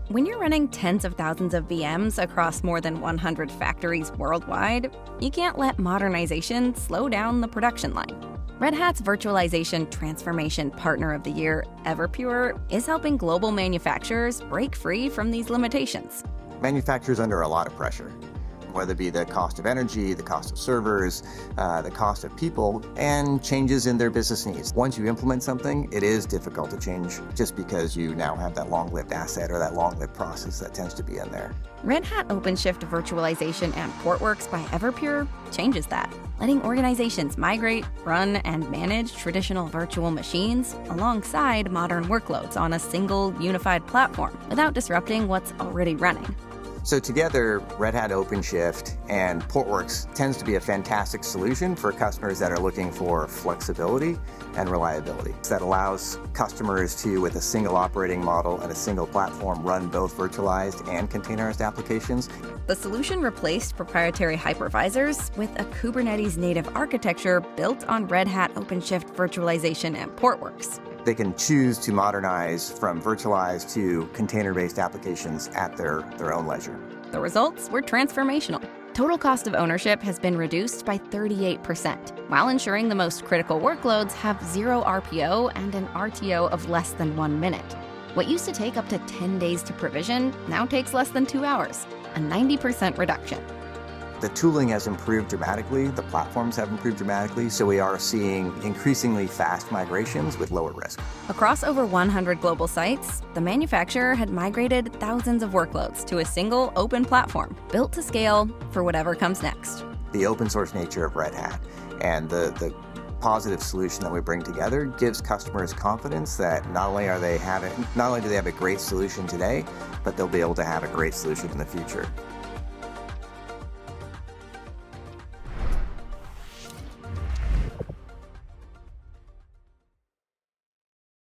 When you're running tens of thousands of VMs across more than 100 factories worldwide, you can't let modernization slow down the production line. Red Hat's Virtualization Transformation Partner of the Year, Everpure, is helping global manufacturers break free from these limitations. Manufacturers under a lot of pressure, whether it be the cost of energy, the cost of servers, the cost of people, and changes in their business needs. Once you implement something, it is difficult to change just because you now have that long-lived asset or that long-lived process that tends to be in there. Red Hat OpenShift Virtualization and Portworx by Everpure changes that, letting organizations migrate, run, and manage traditional virtual machines alongside modern workloads on a single unified platform without disrupting what's already running. So together, Red Hat OpenShift and Portworx tends to be a fantastic solution for customers that are looking for flexibility and reliability. That allows customers to, with a single operating model and a single platform, run both virtualized and containerized applications. The solution replaced proprietary hypervisors with a Kubernetes-native architecture built on Red Hat OpenShift Virtualization and Portworx. They can choose to modernize from virtualized to container-based applications at their own leisure. The results were transformational. Total cost of ownership has been reduced by 38%, while ensuring the most critical workloads have zero RPO and an RTO of less than 1 minute. What used to take up to 10 days to provision now takes less than 2 hours, a 90% reduction. The tooling has improved dramatically, the platforms have improved dramatically, so we are seeing increasingly fast migrations with lower risk. Across over 100 global sites, the manufacturer had migrated thousands of workloads to a single open platform, built to scale for whatever comes next. The open source nature of Red Hat and the positive solution that we bring together gives customers confidence that not only do they have a great solution today, but they'll be able to have a great solution in the future.